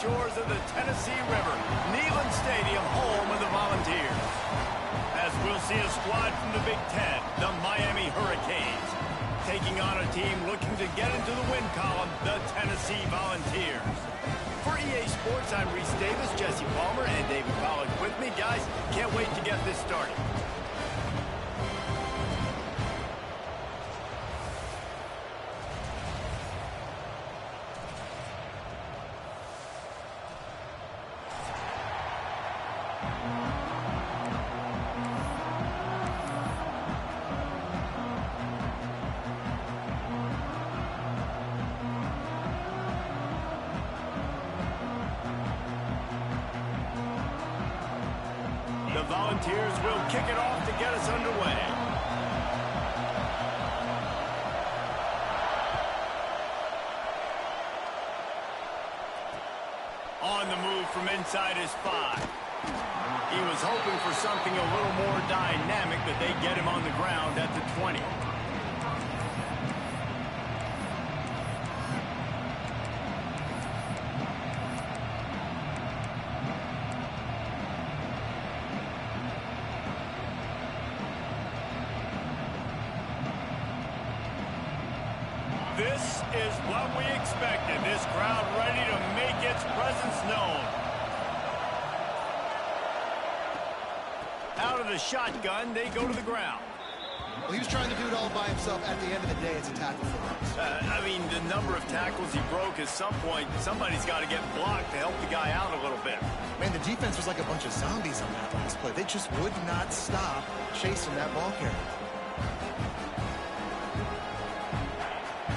shores of the Tennessee River, Neyland Stadium, home of the Volunteers. As we'll see a squad from the Big Ten, the Miami Hurricanes, taking on a team looking to get into the win column, the Tennessee Volunteers. For EA Sports, I'm Reese Davis, Jesse Palmer, and David Pollack with me. Guys, can't wait to get this started. The Volunteers will kick it off to get us underway. On the move from inside his 5. He was hoping for something a little more dynamic, but they get him on the ground at the 20. This is what we expected. This crowd ready to make its presence known. Out of the shotgun, they go to the ground. Well, he was trying to do it all by himself. At the end of the day, it's a tackle for us. I mean, the number of tackles he broke, at some point, somebody's got to get blocked to help the guy out a little bit. Man, the defense was like a bunch of zombies on that last play. They just would not stop chasing that ball carrier.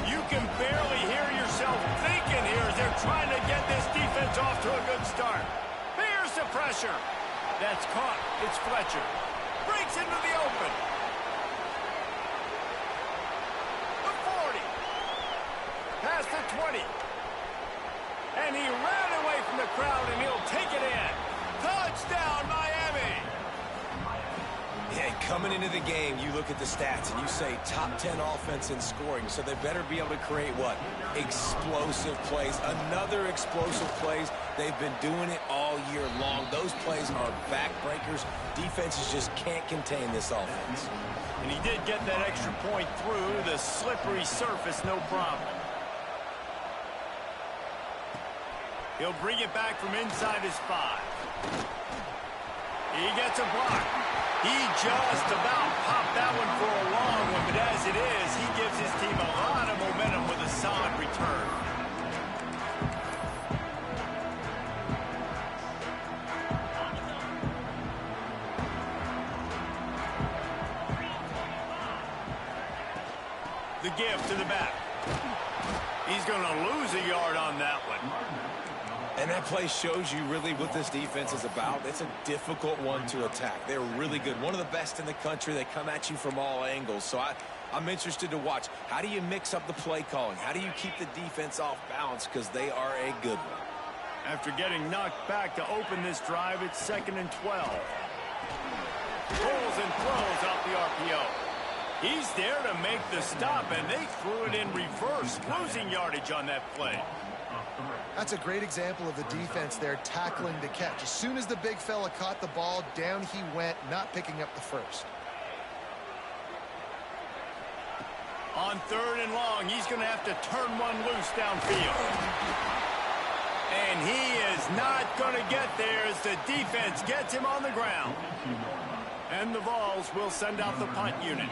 You can barely hear yourself thinking here as they're trying to get this defense off to a good start. Here's the pressure. That's caught. It's Fletcher. Breaks into the open. The 40. Past the 20. And he ran away from the crowd, and he'll take it in. Touchdown, Miami! Yeah, coming into the game, you look at the stats and you say top 10 offense in scoring, so they better be able to create what? Explosive plays. Another explosive plays. They've been doing it all year long. Those plays are backbreakers. Defenses just can't contain this offense. And he did get that extra point through the slippery surface, no problem. He'll bring it back from inside his 5. He gets a block. He just about popped that one for a long one, but as it is, he gives his team a lot of momentum with a solid return. The give to the back. He's going to lose a yard on that one. And that play shows you really what this defense is about. It's a difficult one to attack. They're really good. One of the best in the country. They come at you from all angles. So I'm interested to watch. How do you mix up the play calling? How do you keep the defense off balance? Because they are a good one. After getting knocked back to open this drive, it's 2nd and 12. Pulls and throws off the RPO. He's there to make the stop, and they threw it in reverse, losing yardage on that play. That's a great example of the defense there tackling to catch. As soon as the big fella caught the ball, down he went, not picking up the first. On 3rd and long, he's going to have to turn one loose downfield. And he is not going to get there as the defense gets him on the ground. And the Vols will send out the punt unit.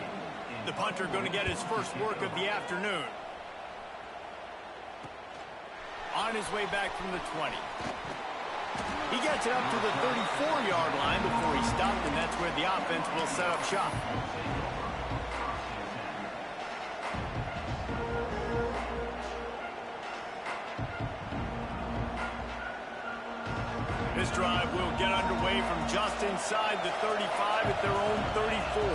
The punter going to get his first work of the afternoon. On his way back from the 20. He gets it up to the 34-yard line before he stopped, and that's where the offense will set up shop. This drive will get underway from just inside the 35 at their own 34.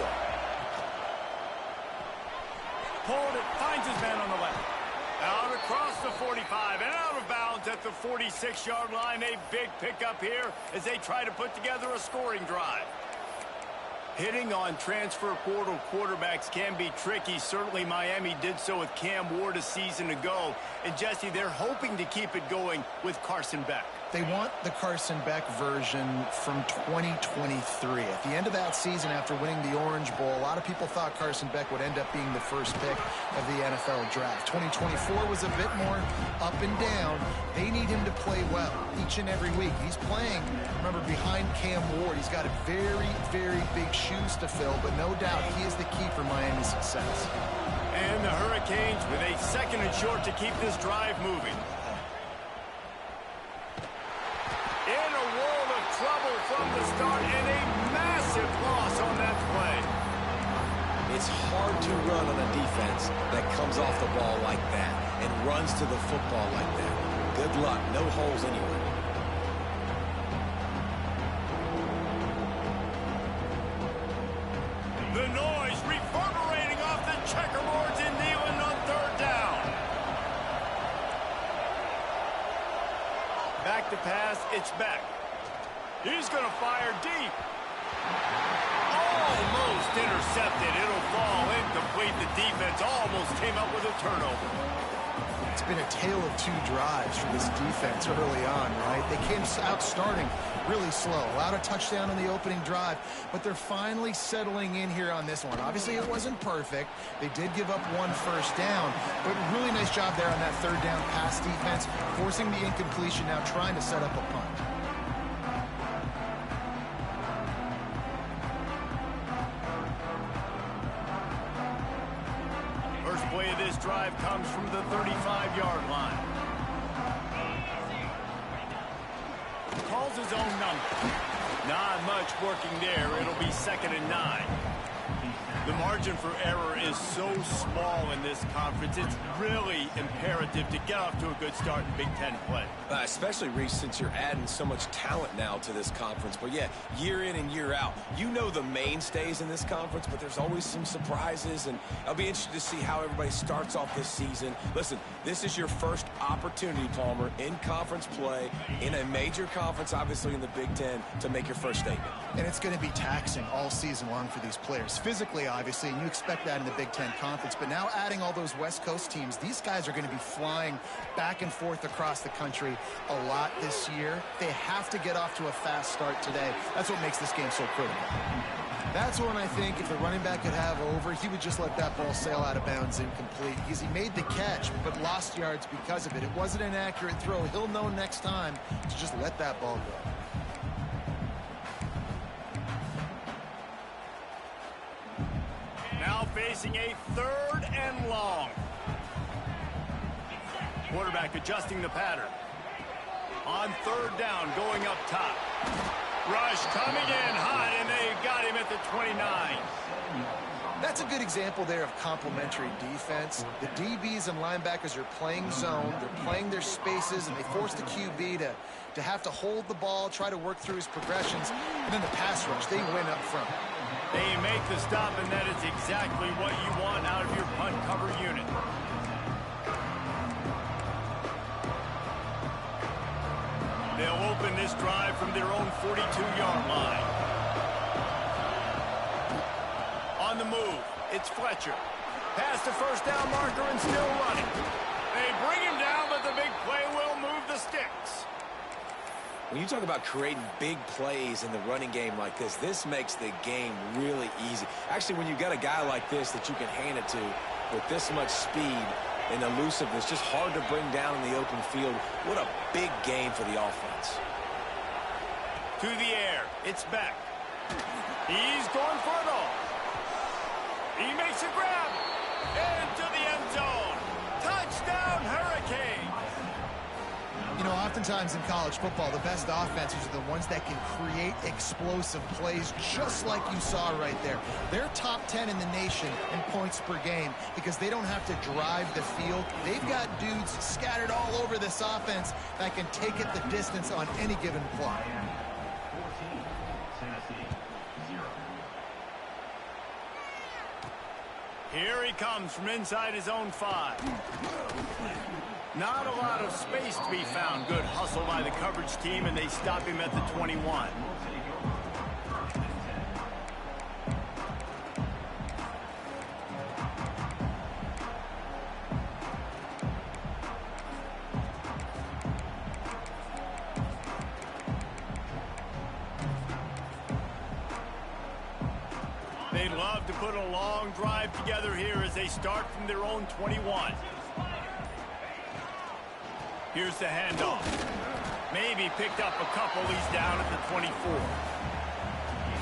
Pulled it, finds his man on the left. Out across the 45 and out of bounds at the 46-yard line. A big pickup here as they try to put together a scoring drive. Hitting on transfer portal quarterbacks can be tricky. Certainly Miami did so with Cam Ward a season ago. And Jesse, they're hoping to keep it going with Carson Beck. They want the Carson Beck version from 2023. At the end of that season, after winning the Orange Bowl, a lot of people thought Carson Beck would end up being the first pick of the NFL draft. 2024 was a bit more up and down. They need him to play well each and every week. He's playing, remember, behind Cam Ward. He's got a very, very big shoes to fill, but no doubt he is the key for Miami's success. And the Hurricanes with a second and short to keep this drive moving. In a world of trouble from the start, and a massive loss on that play. It's hard to run on a defense that comes off the ball like that and runs to the football like that. Good luck. No holes anywhere. The noise reverberating off the checkerboards in Neyland on third down. Back to pass, it's Beck. He's going to fire deep. Almost intercepted. It'll fall incomplete. The defense almost came up with a turnover. It's been a tale of two drives for this defense early on, right? They came out starting really slow. Allowed a touchdown on the opening drive, but they're finally settling in here on this one. Obviously, it wasn't perfect. They did give up one first down, but really nice job there on that third down pass defense, forcing the incompletion, now trying to set up a punt. First play of this drive comes from the 35-yard line. Calls his own number. Not much working there. It'll be 2nd and 9. The margin for error is so small in this conference. It's really imperative to get off to a good start in Big Ten play. Especially, Reese, since you're adding so much talent now to this conference. But, yeah, year in and year out, you know the mainstays in this conference, but there's always some surprises, and I'll be interested to see how everybody starts off this season. Listen, this is your first opportunity, Palmer, in conference play, in a major conference, obviously in the Big Ten, to make your first statement. And it's going to be taxing all season long for these players. Physically, obviously, and you expect that in the Big Ten Conference. But now adding all those West Coast teams, these guys are going to be flying back and forth across the country a lot this year. They have to get off to a fast start today. That's what makes this game so critical. That's when I think if the running back could have over, he would just let that ball sail out of bounds incomplete, because he made the catch but lost yards because of it. It wasn't an accurate throw. He'll know next time to just let that ball go. Now facing a 3rd and long. Quarterback adjusting the pattern. On 3rd down, going up top. Rush coming in hot, and they got him at the 29. That's a good example there of complementary defense. The DBs and linebackers are playing zone. They're playing their spaces, and they force the QB to have to hold the ball, try to work through his progressions. And then the pass rush, they win up front. They make the stop, and that is exactly what you want out of your punt cover unit. They'll open this drive from their own 42-yard line. On the move, it's Fletcher. Past the first down marker and still running. They bring him down, but the big play will move the sticks. When you talk about creating big plays in the running game like this makes the game really easy. Actually, when you've got a guy like this that you can hand it to with this much speed and elusiveness, just hard to bring down in the open field. What a big game for the offense. To the air, it's Beck. He's going for it all. He makes a grab. Into the end zone. Touchdown, Hurricanes. You know, oftentimes in college football, the best offenses are the ones that can create explosive plays, just like you saw right there. They're top 10 in the nation in points per game because they don't have to drive the field. They've got dudes scattered all over this offense that can take it the distance on any given play. Here he comes from inside his own 5. Not a lot of space to be found. Good hustle by the coverage team, and they stop him at the 21. They love to put a long drive together here as they start from their own 21. Here's the handoff. Maybe picked up a couple. He's down at the 24.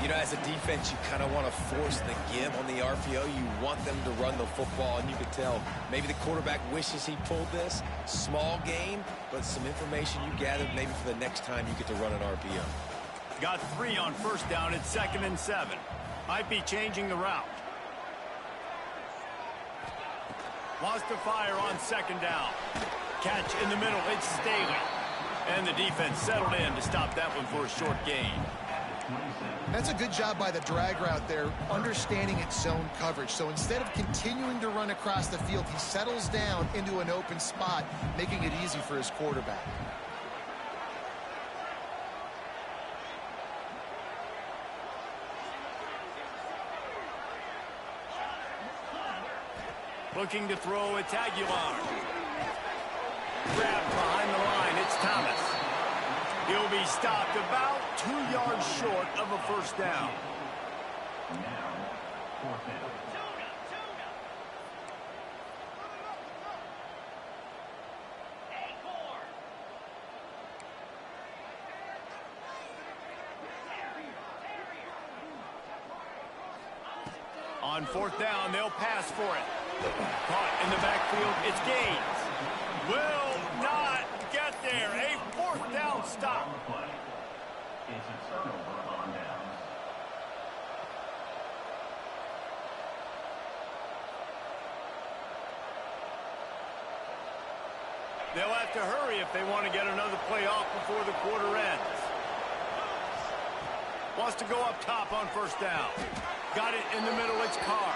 You know, as a defense, you kind of want to force the give on the RPO. You want them to run the football, and you can tell maybe the quarterback wishes he pulled this. Small game, but some information you gathered maybe for the next time you get to run an RPO. Got 3 on first down. It's 2nd and 7. Might be changing the route. Wants to fire on 2nd down. Catch in the middle. It's Staley. And the defense settled in to stop that one for a short gain. That's a good job by the drag route there, understanding its zone coverage. So instead of continuing to run across the field, he settles down into an open spot, making it easy for his quarterback. Looking to throw, it's Aguilar. Grabbed behind the line, it's Thomas. He'll be stopped about 2 yards short of a first down. On 4th down, they'll pass for it. Caught in the backfield, it's Gaines. Will not get there. A 4th down stop. It's a turnover on downs. They'll have to hurry if they want to get another play off before the quarter ends. Wants to go up top on 1st down. Got it in the middle, it's Carr.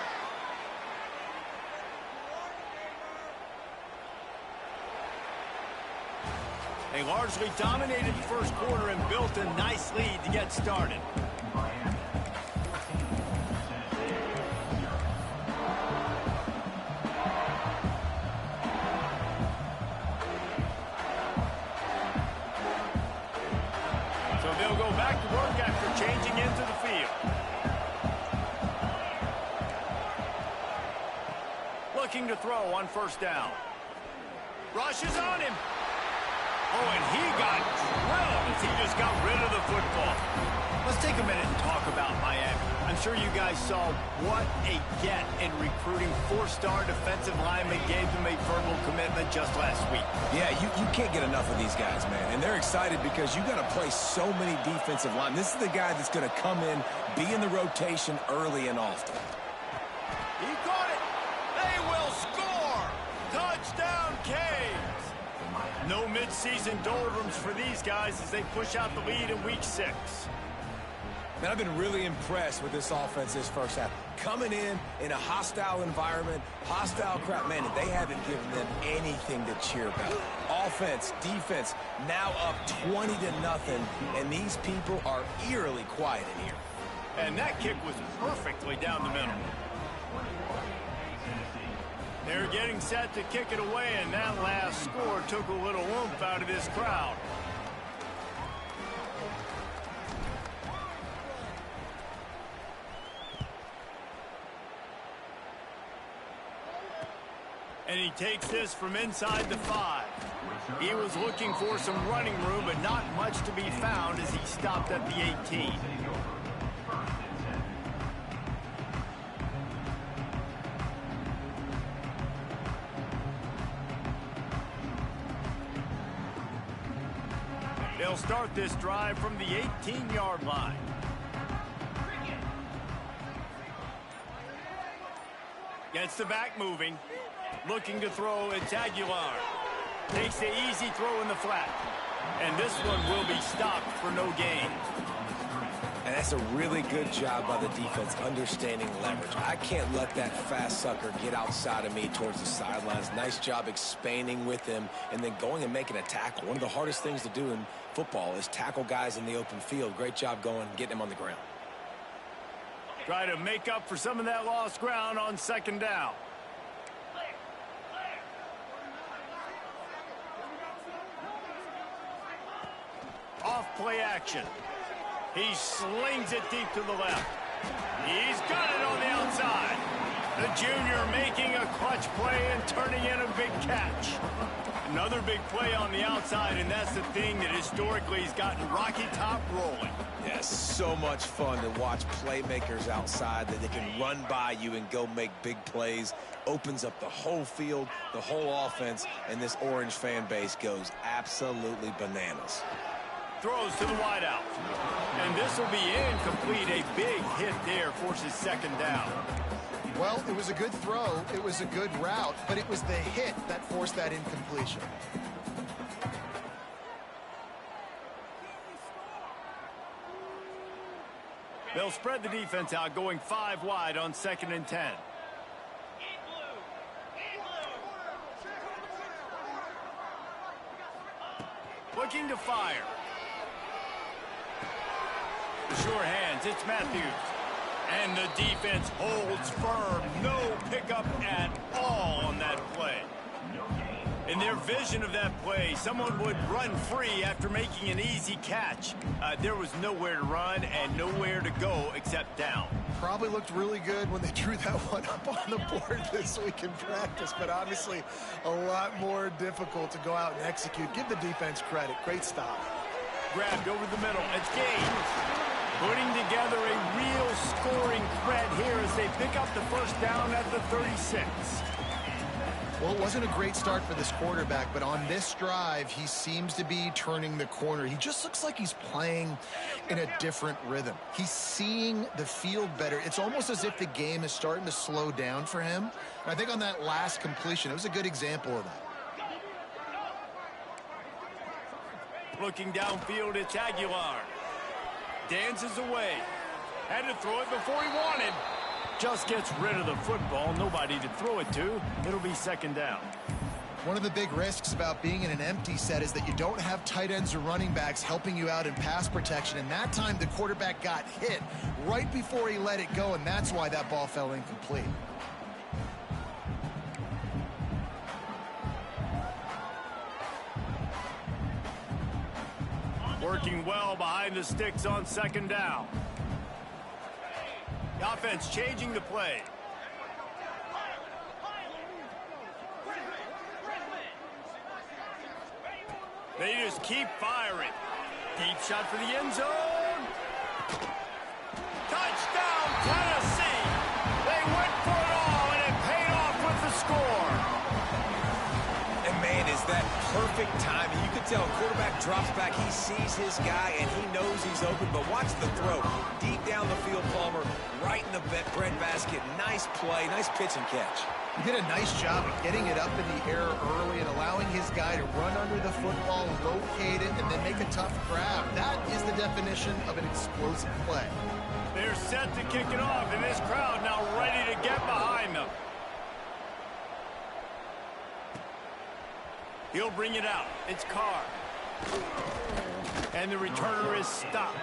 They largely dominated the first quarter and built a nice lead to get started. So they'll go back to work after changing into the field. Looking to throw on 1st down. Rushes on him. Oh, and he got drilled as he just got rid of the football. Let's take a minute and talk about Miami. I'm sure you guys saw what a get in recruiting 4-star defensive linemen gave them a verbal commitment just last week. Yeah, you can't get enough of these guys, man. And they're excited because you got to play so many defensive linemen. This is the guy that's going to come in, be in the rotation early and often. He caught it. They will score. Touchdown, Canes. No mid-season doldrums for these guys as they push out the lead in week 6. Man, I've been really impressed with this offense this first half. Coming in a hostile environment, hostile crowd, man, they haven't given them anything to cheer about. Offense, defense, now up 20-0, and these people are eerily quiet in here. And that kick was perfectly down the middle. They're getting set to kick it away, and that last score took a little oomph out of this crowd. And he takes this from inside the 5. He was looking for some running room, but not much to be found as he stopped at the 18. They'll start this drive from the 18-yard line. Gets the back moving. Looking to throw, it's Aguilar. Takes the easy throw in the flat. And this one will be stopped for no gain. And that's a really good job by the defense understanding leverage. I can't let that fast sucker get outside of me towards the sidelines. Nice job expanding with him and then going and making a tackle. One of the hardest things to do in football is tackle guys in the open field. Great job going and getting him on the ground. Try to make up for some of that lost ground on 2nd down. Off play action. He slings it deep to the left. He's got it on the outside. The junior making a clutch play and turning in a big catch. Another big play on the outside, and that's the thing that historically has gotten Rocky Top rolling. Yes, so much fun to watch playmakers outside that they can run by you and go make big plays. Opens up the whole field, the whole offense, and this Orange fan base goes absolutely bananas. Throws to the wideout. And this will be incomplete. A big hit there forces second down. Well, it was a good throw. It was a good route, but it was the hit that forced that incompletion. They'll spread the defense out, going 5 wide on 2nd and 10. Looking to fire. The sure hands, it's Matthews. And the defense holds firm. No pickup at all on that play. In their vision of that play, someone would run free after making an easy catch. There was nowhere to run and nowhere to go except down. Probably looked really good when they drew that one up on the board this week in practice, but obviously a lot more difficult to go out and execute. Give the defense credit. Great stop. Grabbed over the middle. It's Gaines. Putting together a real scoring threat here as they pick up the first down at the 36. Well, it wasn't a great start for this quarterback, but on this drive, he seems to be turning the corner. He just looks like he's playing in a different rhythm. He's seeing the field better. It's almost as if the game is starting to slow down for him. And I think on that last completion, it was a good example of that. Looking downfield, it's Aguilar. Dances away. Had to throw it before he wanted. Just gets rid of the football. Nobody to throw it to. It'll be second down. One of the big risks about being in an empty set is that you don't have tight ends or running backs helping you out in pass protection. And that time, the quarterback got hit right before he let it go, and that's why that ball fell incomplete. Working well behind the sticks on second down. The offense changing the play. They just keep firing. Deep shot for the end zone. Touchdown, Tennessee. They went for it all, and it paid off with the score. And, man, is that perfect timing. You can tell quarterback drops back. He sees his guy, and he knows he's open. But watch the throw. Deep down the field, Palmer, right in the breadbasket. Nice play, nice pitch and catch. He did a nice job of getting it up in the air early and allowing his guy to run under the football, locate it, and then make a tough grab. That is the definition of an explosive play. They're set to kick it off, and this crowd now ready to get behind them. He'll bring it out. It's Carr. And the returner is stopped.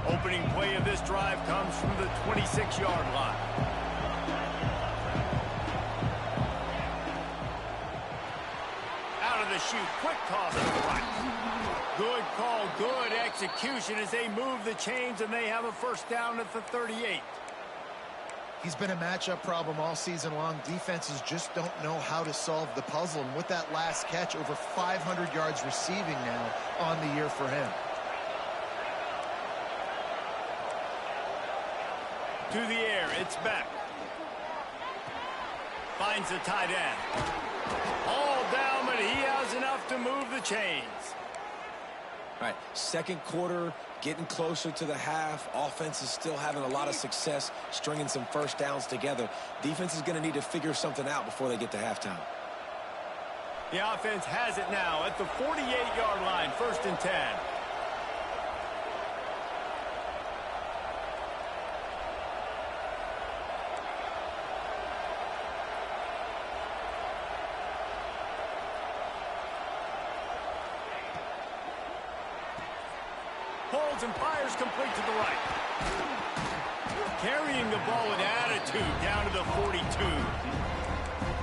Opening play of this drive comes from the 26-yard line. Out of the chute, quick toss to the right. Good call, good execution as they move the chains and they have a first down at the 38. He's been a matchup problem all season long. Defenses just don't know how to solve the puzzle. And with that last catch, over 500 yards receiving now on the year for him. To the air, it's Beck. Finds the tight end. All down, but he has enough to move the chains. All right, second quarter, getting closer to the half. Offense is still having a lot of success stringing some first downs together. Defense is going to need to figure something out before they get to halftime. The offense has it now at the 48-yard line, first and 10. Pulls and fires complete to the right. Carrying the ball with attitude down to the 42.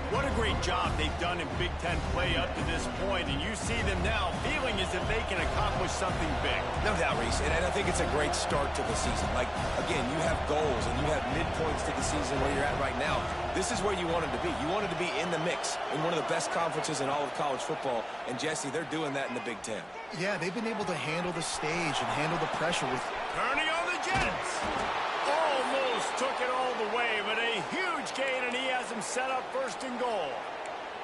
What a great job they've done in Big Ten play up to this point, and you see them now feeling as if they can accomplish something big. No doubt, Reese, and I think it's a great start to the season. Like, again, you have goals and you have midpoints to the season where you're at right now. This is where you wanted to be. You wanted to be in the mix in one of the best conferences in all of college football, and Jesse, they're doing that in the Big Ten. Yeah, they've been able to handle the stage and handle the pressure with... Turning on the Jets. Almost took it all the way, but a huge gain, and he has him set up first and goal.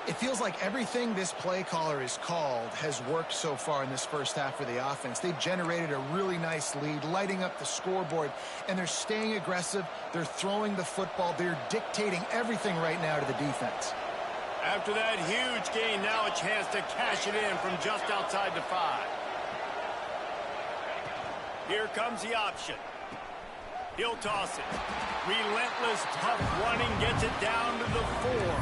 It feels like everything this play caller has called has worked so far in this first half for the offense. They've generated a really nice lead, lighting up the scoreboard, and they're staying aggressive. They're throwing the football. They're dictating everything right now to the defense. After that huge gain, now a chance to cash it in from just outside the 5. Here comes the option. He'll toss it. Relentless, tough running, gets it down to the 4.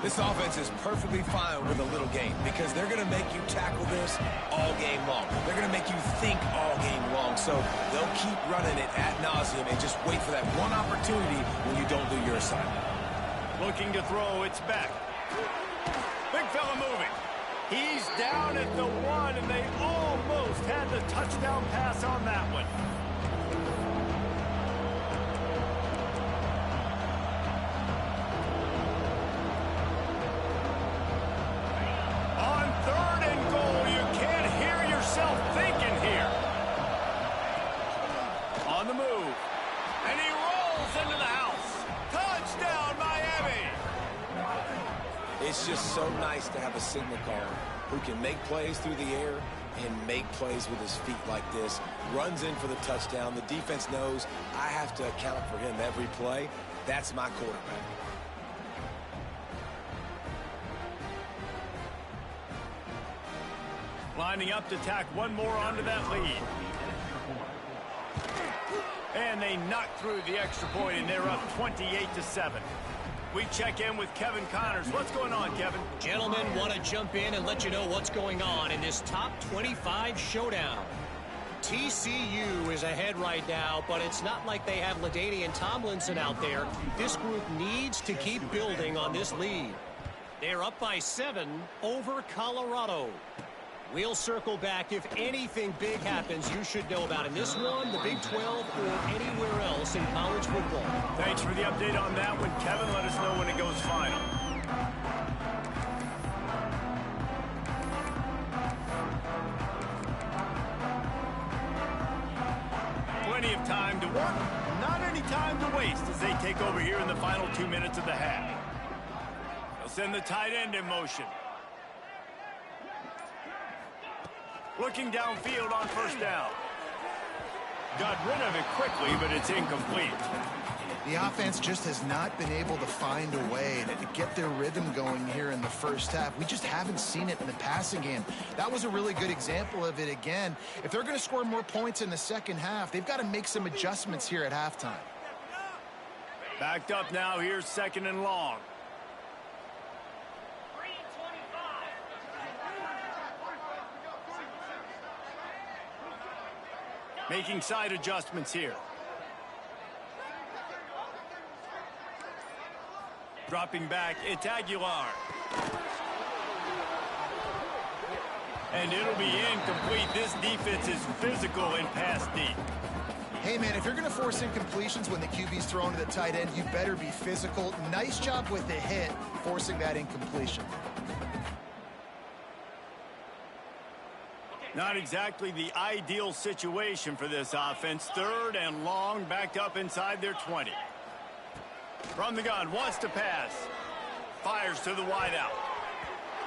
This offense is perfectly fine with a little gain because they're going to make you tackle this all game long. They're going to make you think all game long. So they'll keep running it ad nauseum and just wait for that one opportunity when you don't do your assignment. Looking to throw, it's back. Big fella moving. He's down at the 1, and they almost had the touchdown pass on that one. On 3rd and goal, you can't hear yourself thinking here. On the move. And he rolls into the house. Touchdown, Miami! It's just so nice to have a signal caller who can make plays through the air and make plays with his feet like this. Runs in for the touchdown. The defense knows I have to account for him every play. That's my quarterback. Lining up to tack one more onto that lead. And they knock through the extra point, and they're up 28-7. We check in with Kevin Connors. What's going on, Kevin? Gentlemen, want to jump in and let you know what's going on in this top 25 showdown. TCU is ahead right now, but it's not like they have LaDainian Tomlinson out there. This group needs to keep building on this lead. They're up by 7 over Colorado. We'll circle back. If anything big happens, you should know about in this one, the Big 12, or anywhere else in college football. Thanks for the update on that one, Kevin. Let us know when it goes final. Plenty of time to work, not any time to waste as they take over here in the final 2 minutes of the half. They'll send the tight end in motion. Looking downfield on first down. Got rid of it quickly, but it's incomplete. The offense just has not been able to find a way to get their rhythm going here in the first half. We just haven't seen it in the passing game. That was a really good example of it again. If they're going to score more points in the second half, they've got to make some adjustments here at halftime. Backed up now. Here's 2nd and long. Making side adjustments here. Dropping back, it's Aguilar. And it'll be incomplete. This defense is physical and pass deep. Hey, man, if you're going to force incompletions when the QB's thrown to the tight end, you better be physical. Nice job with the hit, forcing that incompletion. Not exactly the ideal situation for this offense. 3rd and long, backed up inside their 20. From the gun, wants to pass. Fires to the wideout.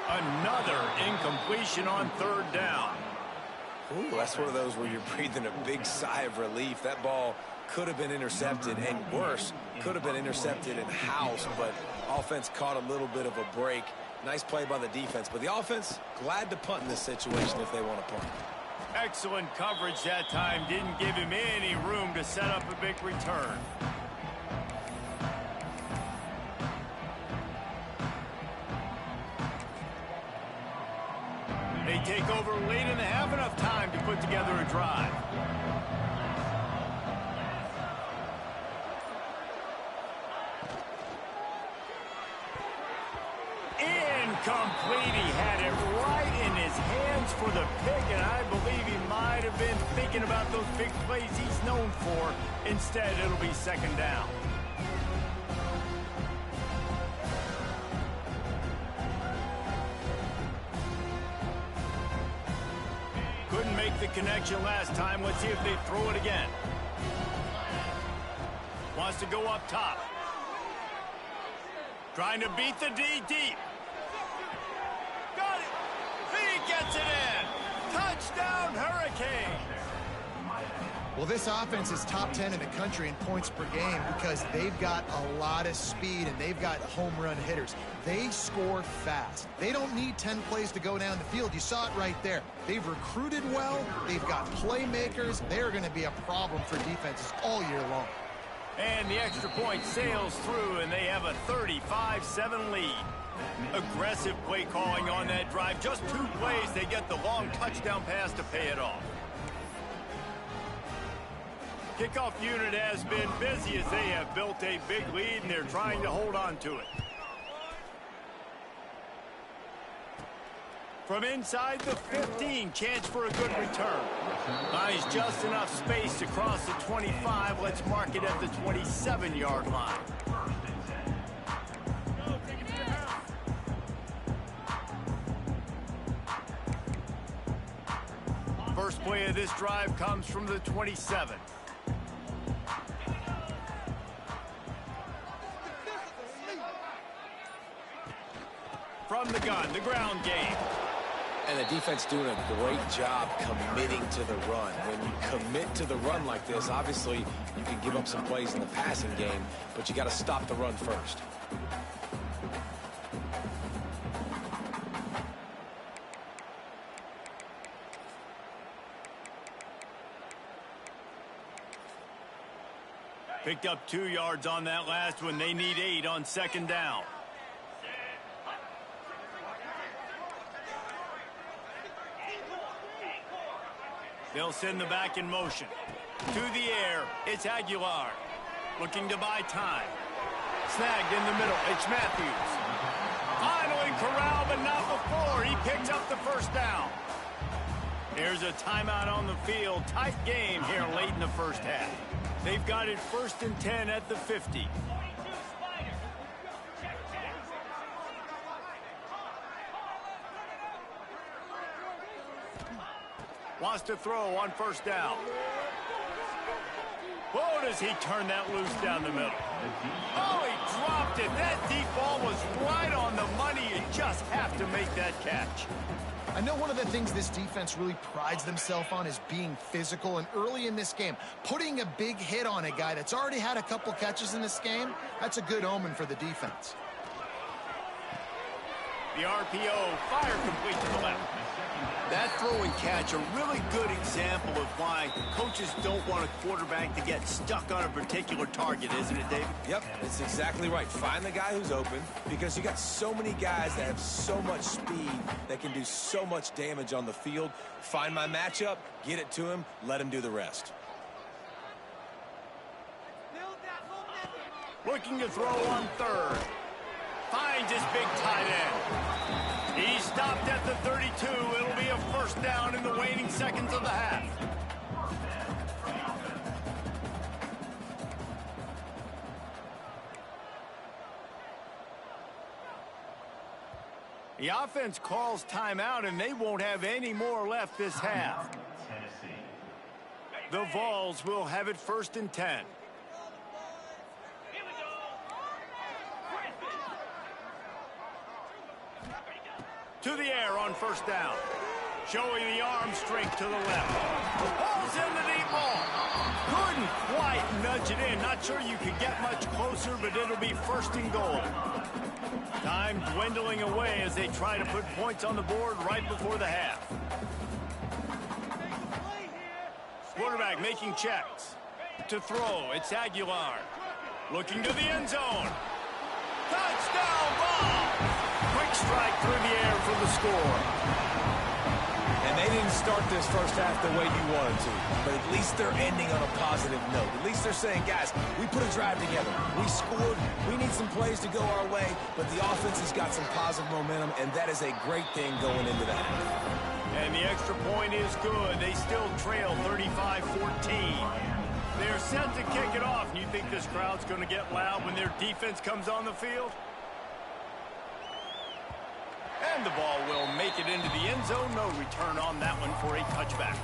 Another incompletion on 3rd down. Ooh, that's one of those where you're breathing a big sigh of relief. That ball could have been intercepted, and worse, could have been intercepted in house, but offense caught a little bit of a break. Nice play by the defense, but the offense glad to punt in this situation if they want to punt. Excellent coverage that time. Didn't give him any room to set up a big return. They They take over late and have enough time to put together a drive. Incomplete. He had it right in his hands for the pick, and I believe he might have been thinking about those big plays he's known for. Instead, it'll be second down. Couldn't make the connection last time. Let's see if they throw it again. Wants to go up top. Trying to beat the D deep. Got it. He gets it in. Touchdown, Hurricanes. Well, this offense is top 10 in the country in points per game because they've got a lot of speed and they've got home run hitters. They score fast. They don't need 10 plays to go down the field. You saw it right there. They've recruited well. They've got playmakers. They're going to be a problem for defenses all year long. And the extra point sails through, and they have a 35-7 lead. Aggressive play calling on that drive. Just 2 plays, they get the long touchdown pass to pay it off. Kickoff unit has been busy as they have built a big lead, and they're trying to hold on to it. From inside the 15, chance for a good return. Buys just enough space to cross the 25. Let's mark it at the 27-yard line. First play of this drive comes from the 27. From the gun, the ground game. And the defense doing a great job committing to the run. When you commit to the run like this, obviously you can give up some plays in the passing game, but you got to stop the run first. Picked up 2 yards on that last one. They need 8 on second down. They'll send the back in motion. To the air, it's Aguilar. Looking to buy time. Snagged in the middle, it's Matthews. Finally corralled, but not before. He picks up the first down. Here's a timeout on the field. Tight game here late in the first half. They've got it 1st and 10 at the 50. Wants to throw on first down. Whoa, does he turn that loose down the middle? Oh, he dropped it. That deep ball was right on the money. You just have to make that catch. I know one of the things this defense really prides themselves on is being physical, and early in this game, putting a big hit on a guy that's already had a couple catches in this game, that's a good omen for the defense. The RPO, fire complete to the left. That throw and catch, a really good example of why coaches don't want a quarterback to get stuck on a particular target, isn't it, David? Yep, it's exactly right. Find the guy who's open, because you got so many guys that have so much speed that can do so much damage on the field. Find my matchup, get it to him, let him do the rest. Looking to throw on third. Finds his big tight end. He stopped at the 32. It'll be a first down in the waning seconds of the half. The offense calls timeout, and they won't have any more left this half. The Vols will have it 1st and 10. To the air on first down. Showing the arm strength to the left. Ball's in the deep ball. Couldn't quite nudge it in. Not sure you could get much closer, but it'll be 1st and goal. Time dwindling away as they try to put points on the board right before the half. Quarterback making checks. To throw, it's Aguilar. Looking to the end zone. Touchdown ball! Quick strike through the air for the score. And they didn't start this first half the way you wanted to, but at least they're ending on a positive note. At least they're saying, guys, we put a drive together. We scored. We need some plays to go our way, but the offense has got some positive momentum, and that is a great thing going into the half. And the extra point is good. They still trail 35-14. They're set to kick it off. And you think this crowd's going to get loud when their defense comes on the field? And the ball will make it into the end zone. No return on that one for a touchback.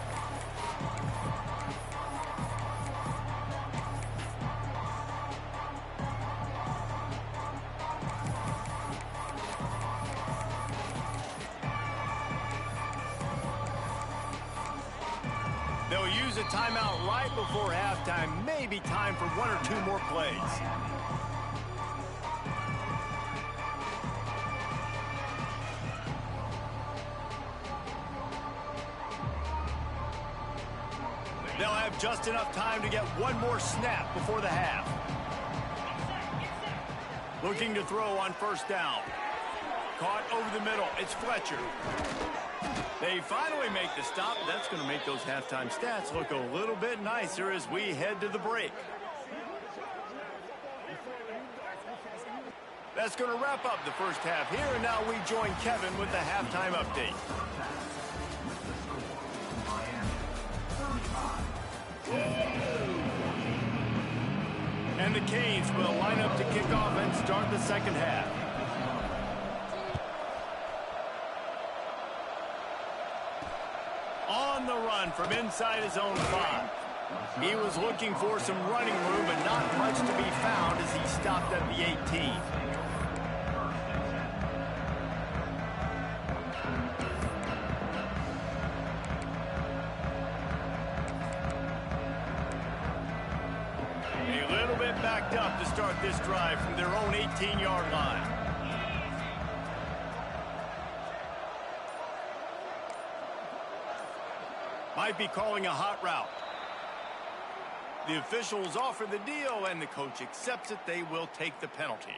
They'll use a timeout right before halftime. Maybe time for one or two more plays. They'll have just enough time to get one more snap before the half. Looking to throw on first down. Caught over the middle. It's Fletcher. They finally make the stop. That's going to make those halftime stats look a little bit nicer as we head to the break. That's going to wrap up the first half here, and now we join Kevin with the halftime update. And the Canes will line up to kick off and start the second half. On the run from inside his own 5. He was looking for some running room, but not much to be found as he stopped at the 18. A little bit backed up to start this drive from their own 18-yard line. Might be calling a hot route. The officials offer the deal, and the coach accepts it. They will take the penalty.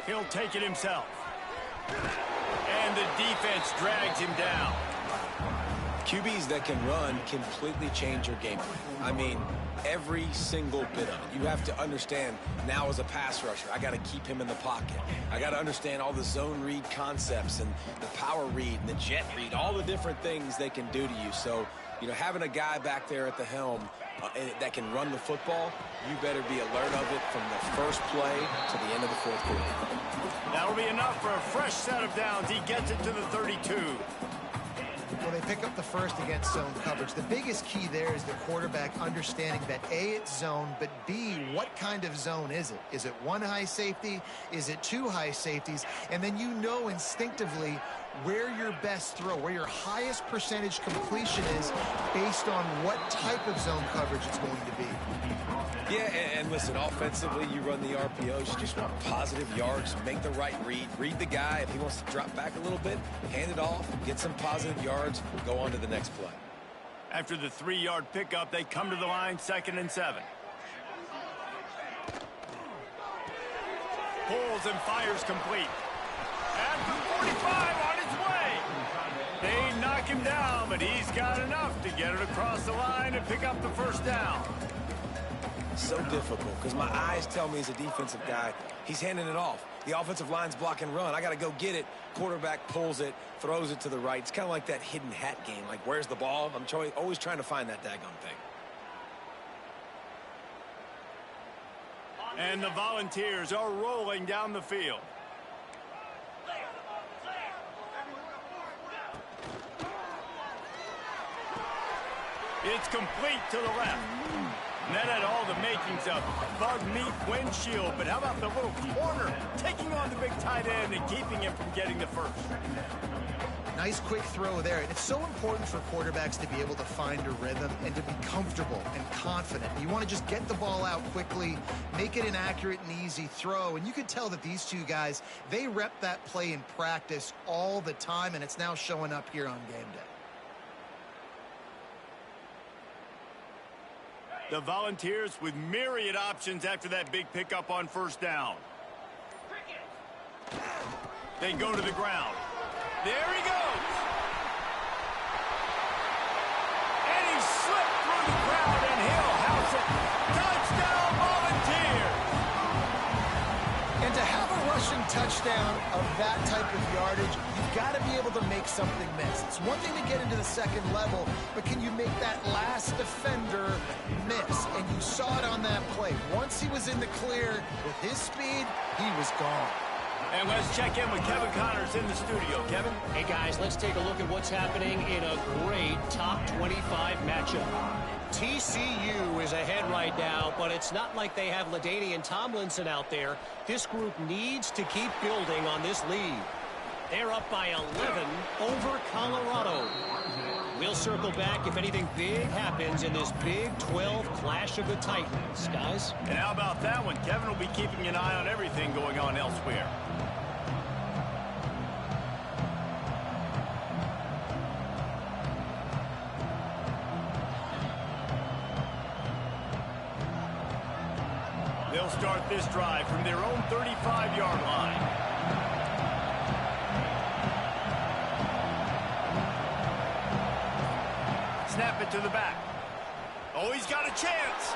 He'll take it himself. And the defense drags him down. QBs that can run completely change your game plan. I mean, every single bit of it. You have to understand now as a pass rusher, I got to keep him in the pocket. I got to understand all the zone read concepts and the power read and the jet read, all the different things they can do to you. So, you know, having a guy back there at the helm that can run the football, you better be alert of it from the first play to the end of the fourth quarter. That'll be enough for a fresh set of downs. He gets it to the 32. Well, they pick up the first against zone coverage. The biggest key there is the quarterback understanding that A, it's zone, but B, what kind of zone is it? Is it one high safety? Is it two high safeties? And then you know instinctively where your best throw, where your highest percentage completion is based on what type of zone coverage it's going to be. Yeah, and listen, offensively, you run the RPOs. You just want positive yards, make the right read. Read the guy. If he wants to drop back a little bit, hand it off, get some positive yards, go on to the next play. After the 3-yard pickup, they come to the line, 2nd and 7. Pulls and fires complete. And from 45 on its way. They knock him down, but he's got enough to get it across the line and pick up the first down. So difficult because my eyes tell me as a defensive guy, he's handing it off. The offensive line's block and run. I got to go get it. Quarterback pulls it, throws it to the right. It's kind of like that hidden hat game. Like, where's the ball? I'm always trying to find that daggone thing. And the Volunteers are rolling down the field. It's complete to the left. And that had all the makings of bug meat windshield. But how about the little corner taking on the big tight end and keeping him from getting the first? Nice quick throw there. And it's so important for quarterbacks to be able to find a rhythm and to be comfortable and confident confident. You want to just get the ball out quickly, make it an accurate and easy throw. And you could tell that these two guys, they rep that play in practice all the time, and it's now showing up here on game day. The Volunteers with myriad options after that big pickup on first down. They go to the ground. There he goes. And he slipped through the crowd, and he'll house it. Touchdown, Volunteers. And to have a rushing touchdown of that type of yardage, you've got to be able to make something miss. It's one thing to get into the second level, but can you make that last defender miss? And you saw it on that play. Once he was in the clear with his speed, he was gone. And let's check in with Kevin Connors in the studio. Kevin? Hey, guys, let's take a look at what's happening in a great top 25 matchup. TCU is ahead right now, but it's not like they have LaDainian Tomlinson out there. This group needs to keep building on this lead. They're up by 11 over Colorado. We'll circle back if anything big happens in this Big 12 Clash of the Titans. Guys? And how about that one? Kevin will be keeping an eye on everything going on elsewhere. They'll start this drive from their own 35-yard line. Snap it to the back. Oh, he's got a chance.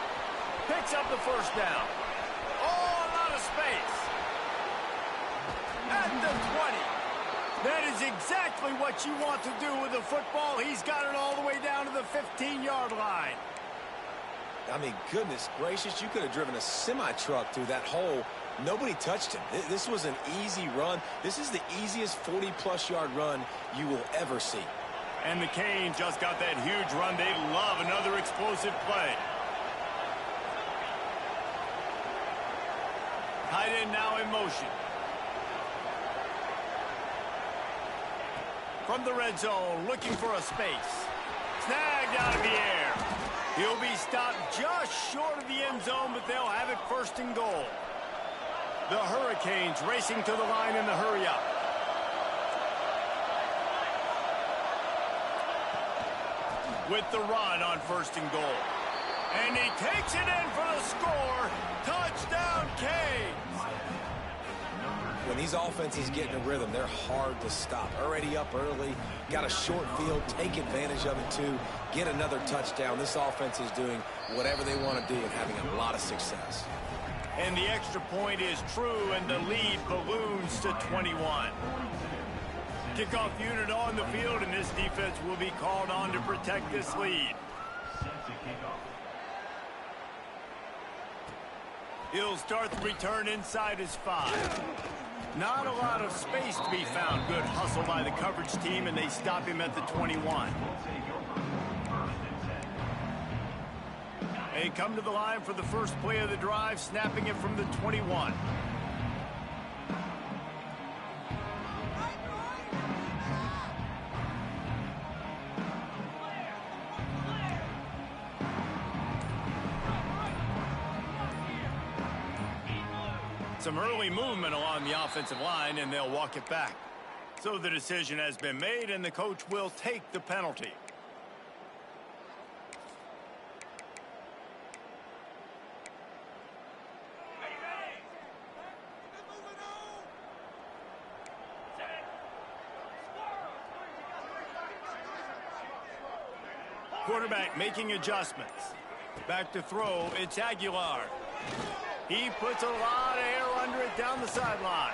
Picks up the first down. Oh, a lot of space. At the 20. That is exactly what you want to do with the football. He's got it all the way down to the 15-yard line. I mean, goodness gracious, you could have driven a semi-truck through that hole. Nobody touched him. This was an easy run. This is the easiest 40-plus yard run you will ever see. And the Canes just got that huge run. They love another explosive play. Tight end now in motion. From the red zone, looking for a space. Snagged out of the air. He'll be stopped just short of the end zone, but they'll have it first and goal. The Hurricanes racing to the line in the hurry-up. With the run on first and goal. And he takes it in for the score. Touchdown, Canes. When these offenses get in a rhythm, they're hard to stop. Already up early, got a short field, take advantage of it too, get another touchdown. This offense is doing whatever they want to do and having a lot of success. And the extra point is true, and the lead balloons to 21. Kickoff unit on the field, and this defense will be called on to protect this lead. He'll start the return inside his 5. Not a lot of space to be found. Good hustle by the coverage team, and they stop him at the 21. They come to the line for the first play of the drive, snapping it from the 21. Some early movement along the offensive line, and they'll walk it back. So the decision has been made, and the coach will take the penalty. Quarterback making adjustments. Back to throw, it's Aguilar. He puts a lot of air under it down the sideline.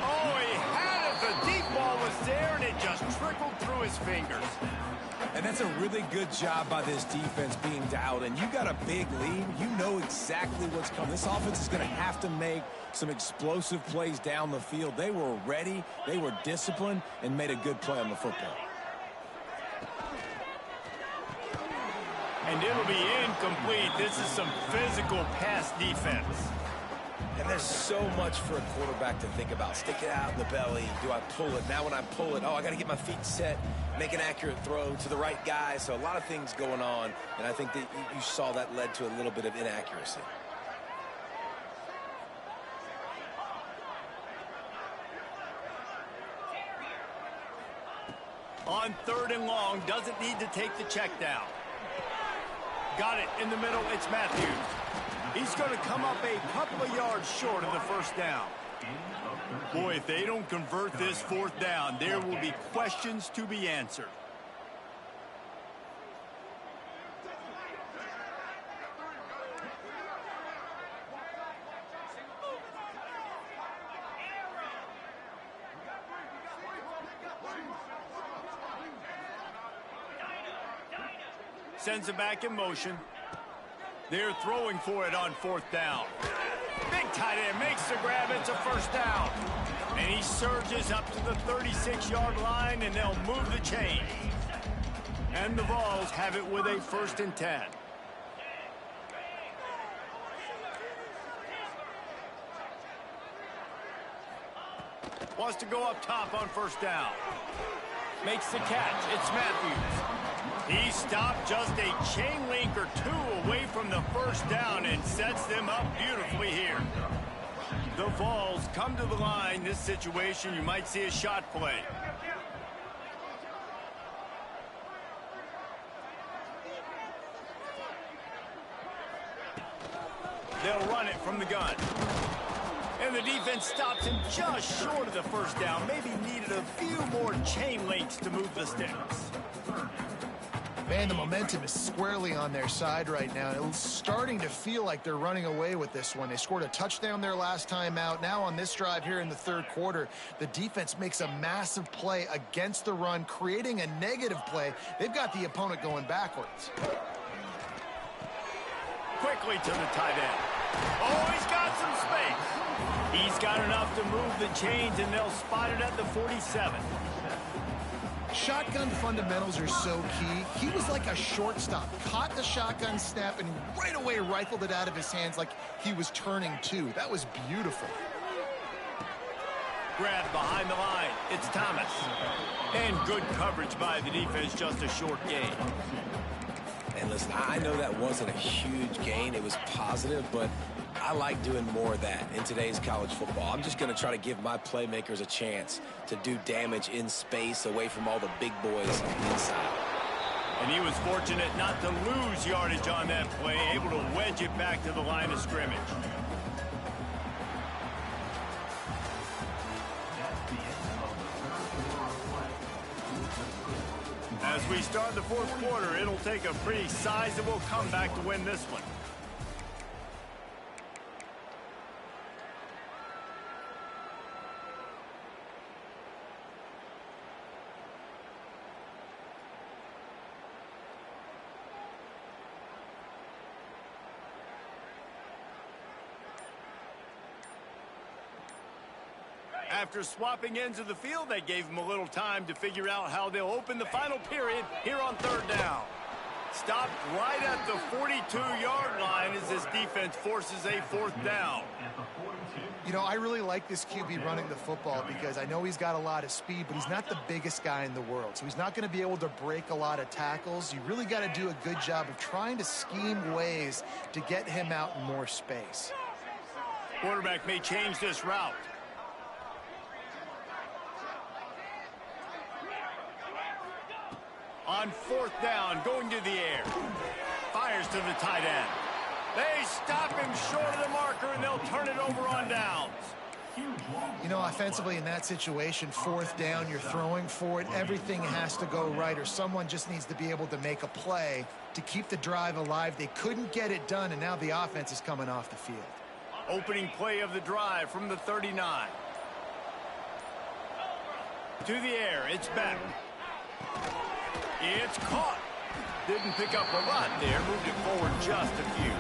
Oh, he had it. The deep ball was there, and it just trickled through his fingers. And that's a really good job by this defense being dialed in. You got a big lead. You know exactly what's coming. This offense is going to have to make some explosive plays down the field. They were ready, they were disciplined, and made a good play on the football. And it'll be incomplete. This is some physical pass defense. And there's so much for a quarterback to think about. Stick it out in the belly. Do I pull it? Now when I pull it, oh, I got to get my feet set, make an accurate throw to the right guy. So a lot of things going on, and I think that you saw that led to a little bit of inaccuracy. On 3rd and long, doesn't need to take the check down. Got it in the middle, it's Matthews. He's going to come up a couple of yards short of the first down. Boy, if they don't convert this 4th down, there will be questions to be answered. Sends it back in motion. They're throwing for it on 4th down. Big tight end makes the grab. It's a first down. And he surges up to the 36-yard line, and they'll move the chain. And the Vols have it with a 1st and 10. Wants to go up top on 1st down. Makes the catch. It's Matthews. He stopped just a chain link or 2 away from the 1st down and sets them up beautifully here. The Vols come to the line. This situation, you might see a shot play. They'll run it from the gun. And the defense stops him just short of the 1st down. Maybe needed a few more chain links to move the sticks. Man, the momentum is squarely on their side right now. It's starting to feel like they're running away with this one. They scored a touchdown their last time out. Now on this drive here in the 3rd quarter, the defense makes a massive play against the run, creating a negative play. They've got the opponent going backwards. Quickly to the tight end. Oh, he's got some space. He's got enough to move the chains, and they'll spot it at the 47. Shotgun fundamentals are so key. He was like a shortstop, caught the shotgun snap and right away rifled it out of his hands like he was turning 2. That was beautiful. Grab behind the line. It's Thomas. And good coverage by the defense, just a short gain. And listen, I know that wasn't a huge gain. It was positive, but I like doing more of that in today's college football. I'm just going to try to give my playmakers a chance to do damage in space away from all the big boys inside. And he was fortunate not to lose yardage on that play, able to wedge it back to the line of scrimmage. As we start the 4th quarter, it'll take a pretty sizable comeback to win this one. After swapping ends of the field, they gave them a little time to figure out how they'll open the final period here on 3rd down. Stopped right at the 42-yard line as this defense forces a 4th down. You know, I really like this QB running the football because I know he's got a lot of speed, but he's not the biggest guy in the world. So he's not going to be able to break a lot of tackles. You really got to do a good job of trying to scheme ways to get him out in more space. Quarterback may change this route. On 4th down, going to the air. Fires to the tight end. They stop him short of the marker, and they'll turn it over on downs. You know, offensively in that situation, 4th down, you're throwing for it. Everything has to go right, or someone just needs to be able to make a play to keep the drive alive. They couldn't get it done, and now the offense is coming off the field. Opening play of the drive from the 39. To the air, it's Beck. It's caught. Didn't pick up a lot there. Moved it forward just a few.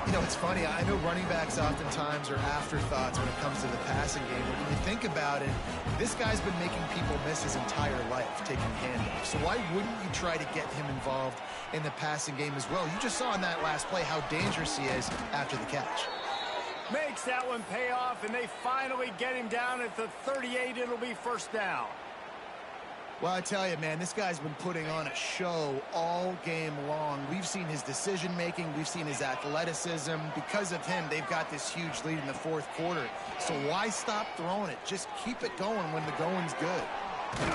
You know, it's funny. I know running backs oftentimes are afterthoughts when it comes to the passing game. But when you think about it, this guy's been making people miss his entire life taking handoffs. So why wouldn't you try to get him involved in the passing game as well? You just saw in that last play how dangerous he is after the catch. Makes that one pay off, and they finally get him down at the 38. It'll be first down. Well, I tell you, man, this guy's been putting on a show all game long. We've seen his decision-making. We've seen his athleticism. Because of him, they've got this huge lead in the fourth quarter. So why stop throwing it? Just keep it going when the going's good.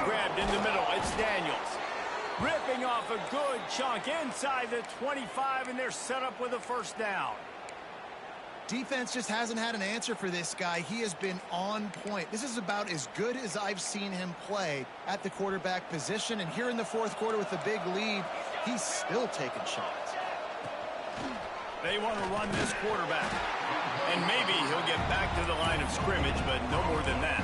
Grabbed in the middle. It's Daniels. Ripping off a good chunk inside the 25, and they're set up with a first down. Defense just hasn't had an answer for this guy. He has been on point. This is about as good as I've seen him play at the quarterback position. And here in the fourth quarter with a big lead, he's still taking shots. They want to run this quarterback. And maybe he'll get back to the line of scrimmage, but no more than that.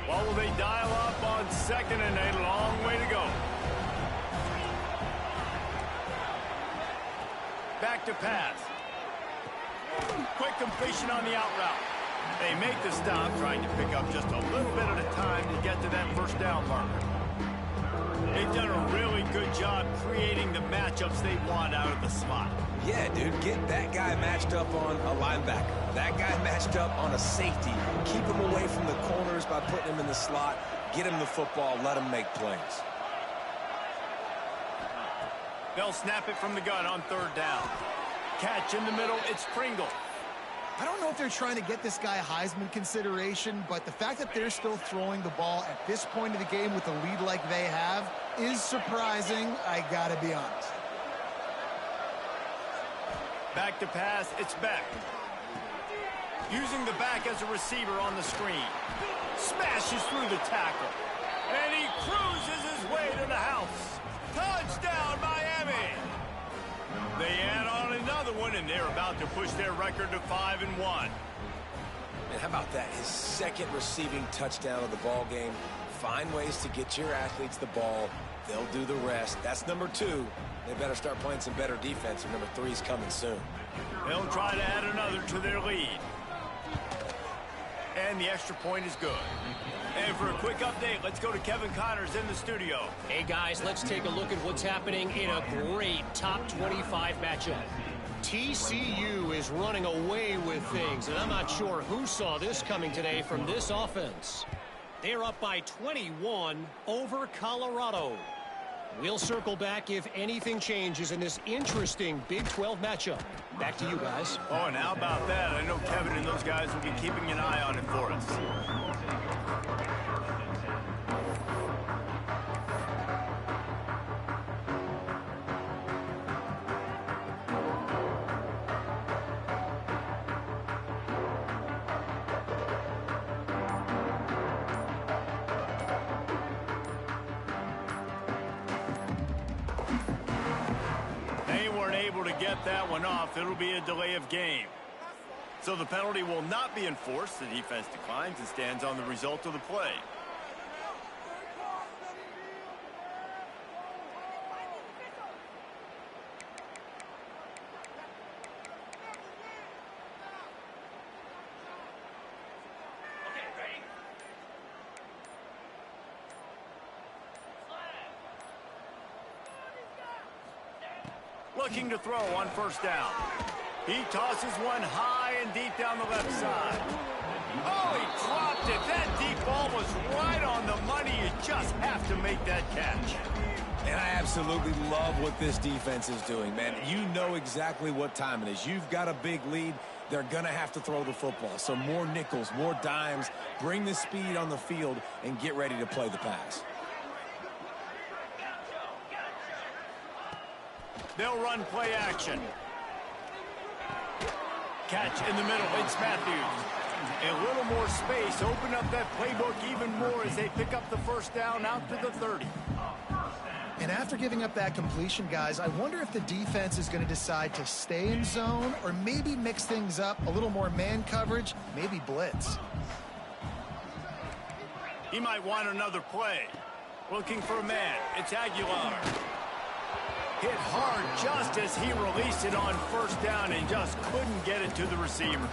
What will they dial up on second and a long way to go? Back to pass. Quick completion on the out route. They make the stop, trying to pick up just a little bit at a time to get to that first down marker. They've done a really good job creating the matchups they want out of the slot. Yeah, dude, get that guy matched up on a linebacker. That guy matched up on a safety. Keep him away from the corners by putting him in the slot. Get him the football. Let him make plays. They'll snap it from the gun on third down. Catch in the middle. It's Pringle. I don't know if they're trying to get this guy Heisman consideration, but the fact that they're still throwing the ball at this point of the game with a lead like they have is surprising, I gotta be honest. Back to pass, it's Beck. Using the back as a receiver on the screen. Smashes through the tackle. And he cruises his way to the house. Touchdown, Miami! They add on another one, and they're about to push their record to 5-1. And how about that? His second receiving touchdown of the ball game. Find ways to get your athletes the ball. They'll do the rest. That's number 2. They better start playing some better defense, and number 3 is coming soon. They'll try to add another to their lead. And the extra point is good. And for a quick update, let's go to Kevin Connors in the studio. Hey, guys, let's take a look at what's happening in a great top 25 matchup. TCU is running away with things, and I'm not sure who saw this coming today from this offense. They're up by 21 over Colorado. We'll circle back if anything changes in this interesting Big 12 matchup. Back to you guys. Oh, and how about that? I know Kevin and those guys will be keeping an eye on it for us. That one off, it'll be a delay of game. So the penalty will not be enforced. The defense declines and stands on the result of the play. Looking to throw on first down. He tosses one high and deep down the left side. Oh, he dropped it. That deep ball was right on the money. You just have to make that catch. And I absolutely love what this defense is doing, man. You know exactly what time it is. You've got a big lead. They're going to have to throw the football. So more nickels, more dimes. Bring the speed on the field and get ready to play the pass. They'll run play action. Catch in the middle. It's Matthews. A little more space. Open up that playbook even more as they pick up the first down out to the 30. And after giving up that completion, guys, I wonder if the defense is going to decide to stay in zone or maybe mix things up, a little more man coverage, maybe blitz. He might want another play. Looking for a man. It's Aguilar. Hit hard just as he released it on first down and just couldn't get it to the receiver.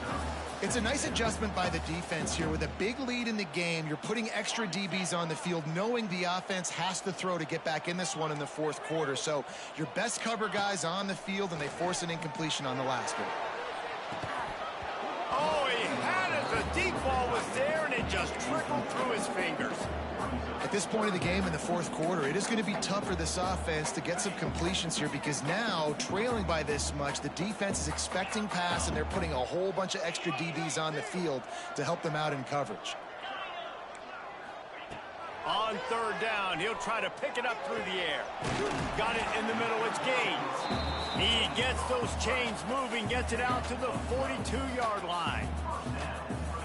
It's a nice adjustment by the defense here. With a big lead in the game, you're putting extra DBs on the field, knowing the offense has to throw to get back in this one in the fourth quarter. So your best cover guys on the field, and they force an incompletion on the last one. Oh, he had it. The deep ball was there, and it just trickled through his fingers. At this point of the game in the fourth quarter, it is going to be tough for this offense to get some completions here, because now, trailing by this much, the defense is expecting pass, and they're putting a whole bunch of extra DBs on the field to help them out in coverage. On third down, he'll try to pick it up through the air. Got it in the middle, it's Gaines. He gets those chains moving, gets it out to the 42-yard line.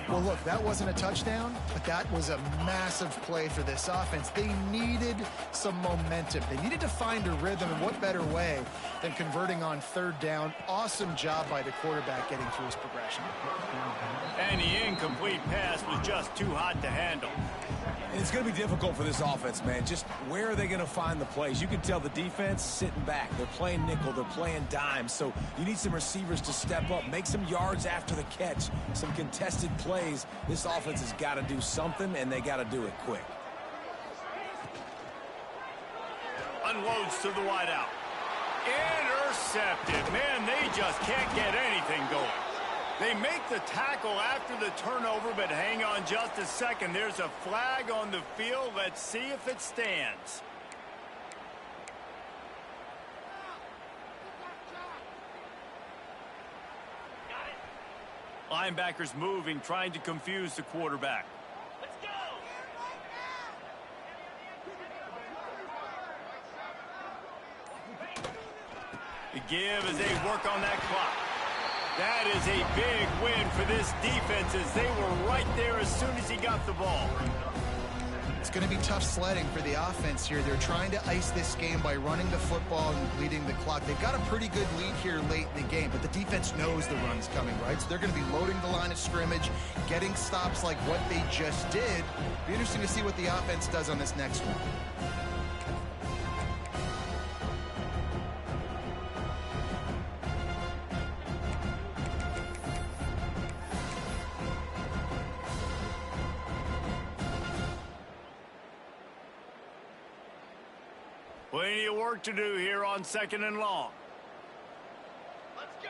Well, look, that wasn't a touchdown, but that was a massive play for this offense. They needed some momentum. They needed to find a rhythm, and what better way than converting on third down. Awesome job by the quarterback getting through his progression. And the incomplete pass was just too hot to handle. And it's going to be difficult for this offense, man. Just where are they going to find the plays? You can tell the defense sitting back. They're playing nickel. They're playing dime. So you need some receivers to step up, make some yards after the catch, some contested plays. This offense has got to do something, and they got to do it quick. Unloads to the wideout. Intercepted. Man, they just can't get anything going. They make the tackle after the turnover, but hang on just a second. There's a flag on the field. Let's see if it stands. Linebackers moving, trying to confuse the quarterback. Let's go! The give as they work on that clock. That is a big win for this defense, as they were right there as soon as he got the ball. It's going to be tough sledding for the offense here. They're trying to ice this game by running the football and bleeding the clock. They've got a pretty good lead here late in the game, but the defense knows the run's coming, right? So they're going to be loading the line of scrimmage, getting stops like what they just did. Be interesting to see what the offense does on this next one. Plenty of work to do here on second and long. Let's go!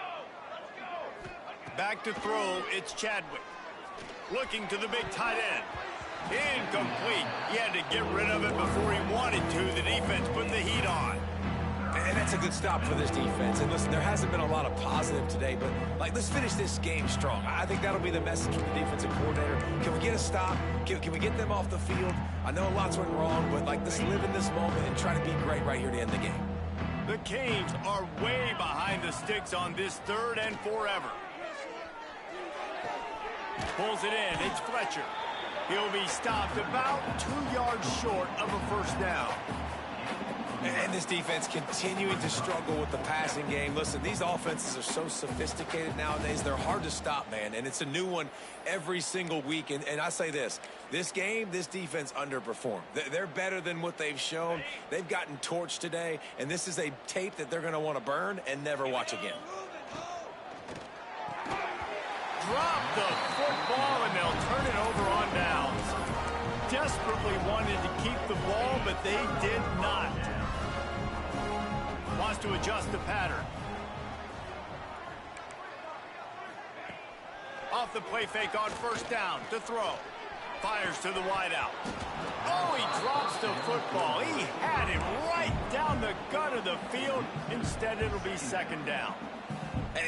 Let's go! Back to throw, it's Chadwick. Looking to the big tight end. Incomplete. He had to get rid of it before he wanted to. The defense put the heat on. And that's a good stop for this defense. And listen, there hasn't been a lot of positive today, but let's finish this game strong. I think that'll be the message from the defensive coordinator. Can we get a stop? Can we get them off the field? I know lots went wrong, but let's live in this moment and try to be great right here to end the game. The Canes are way behind the sticks on this third and forever. Pulls it in. It's Fletcher. He'll be stopped about 2 yards short of a first down. And this defense continuing to struggle with the passing game. Listen, these offenses are so sophisticated nowadays. They're hard to stop, man. And it's a new one every single week. And I say this game, this defense underperformed. They're better than what they've shown. They've gotten torched today. And this is a tape that they're going to want to burn and never watch again. Drop the football, and they'll turn it over on downs. Desperately wanted to keep the ball, but they did not. Wants to adjust the pattern. Off the play fake on first down to throw. Fires to the wideout. Oh, he drops the football. He had it right down the gut of the field. Instead, it'll be second down.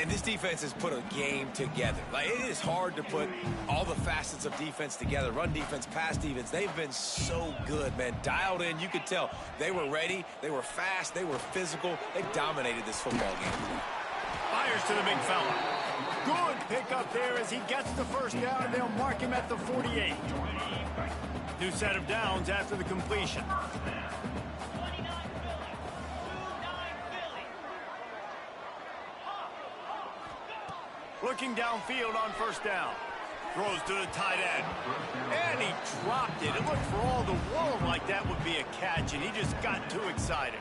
And this defense has put a game together. It is hard to put all the facets of defense together. Run defense, pass defense. They've been so good, man. Dialed in. You could tell they were ready. They were fast. They were physical. They dominated this football game. Fires to the big fella. Good pickup there as he gets the first down, and they'll mark him at the 48. New set of downs after the completion. Looking downfield on first down. Throws to the tight end. And he dropped it. It looked for all the world like that would be a catch, and he just got too excited.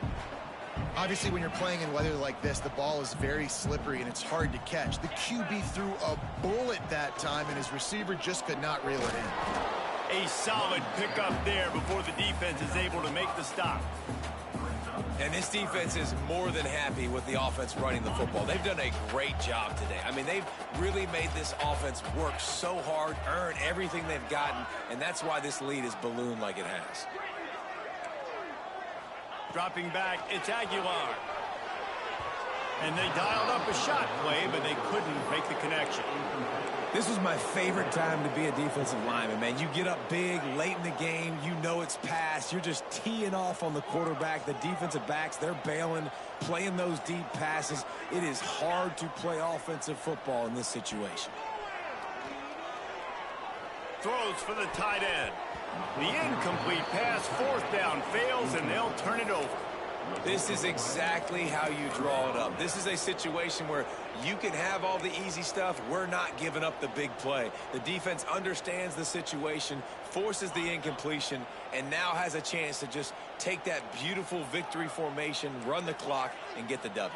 Obviously, when you're playing in weather like this, the ball is very slippery and it's hard to catch. The QB threw a bullet that time, and his receiver just could not reel it in. A solid pickup there before the defense is able to make the stop. And this defense is more than happy with the offense running the football. They've done a great job today. I mean, they've really made this offense work so hard, earn everything they've gotten, and that's why this lead is ballooned like it has. Dropping back, it's Aguilar. And they dialed up a shot play, but they couldn't make the connection. This was my favorite time to be a defensive lineman, man. You get up big, late in the game, you know it's past. You're just teeing off on the quarterback. The defensive backs, they're bailing, playing those deep passes. It is hard to play offensive football in this situation. Throws for the tight end. The incomplete pass, fourth down, fails, and they'll turn it over. This is exactly how you draw it up. This is a situation where you can have all the easy stuff. We're not giving up the big play. The defense understands the situation, forces the incompletion, and now has a chance to just take that beautiful victory formation, run the clock, and get the W.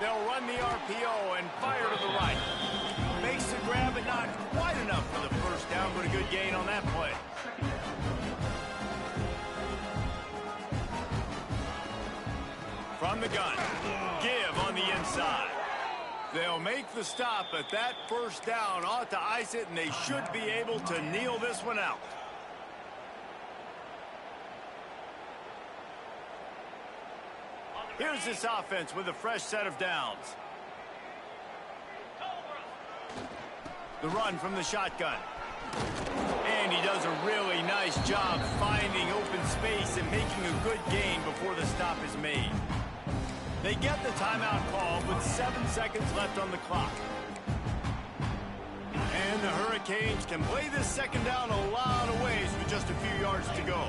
They'll run the RPO and fire to the right. Makes the grab, but not quite enough for the first down, but a good gain on that play. From the gun, give on the inside. They'll make the stop, but that first down ought to ice it, and they should be able to kneel this one out. Here's this offense with a fresh set of downs. The run from the shotgun. And he does a really nice job finding open space and making a good gain before the stop is made. They get the timeout call with 7 seconds left on the clock. And the Hurricanes can play this second down a lot of ways with just a few yards to go.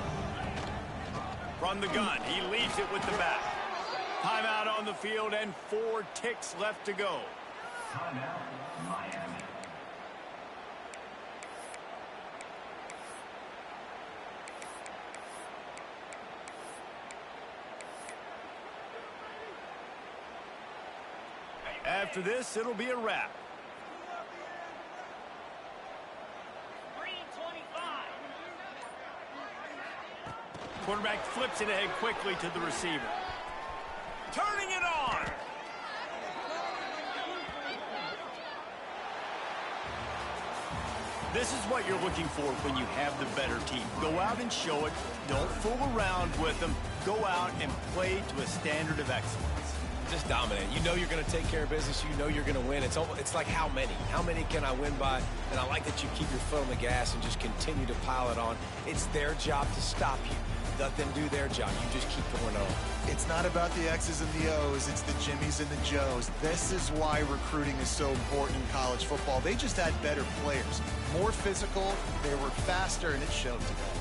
From the gun, he leaves it with the back. Timeout on the field and 4 ticks left to go. Timeout, Miami. After this, it'll be a wrap. Quarterback flips it ahead quickly to the receiver. Turning it on. This is what you're looking for when you have the better team. Go out and show it. Don't fool around with them. Go out and play to a standard of excellence. Just dominate. You know you're going to take care of business. You know you're going to win. It's like how many? How many can I win by? And I like that you keep your foot on the gas and just continue to pile it on. It's their job to stop you. Let them do their job. You just keep going on. It's not about the X's and the O's. It's the Jimmies and the Joes. This is why recruiting is so important in college football. They just had better players. More physical. They were faster, and it showed today.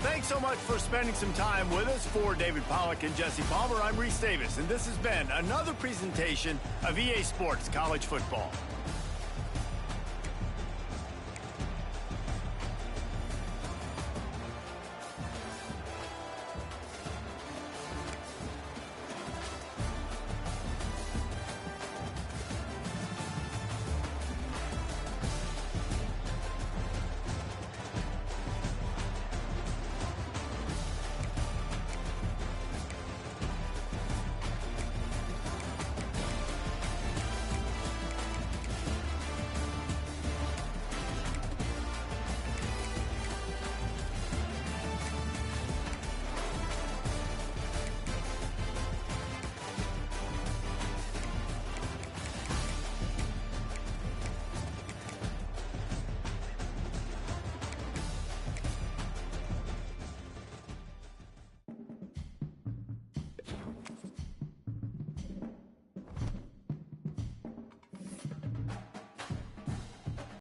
Thanks so much for spending some time with us. For David Pollack and Jesse Palmer, I'm Reese Davis, and this has been another presentation of EA Sports College Football.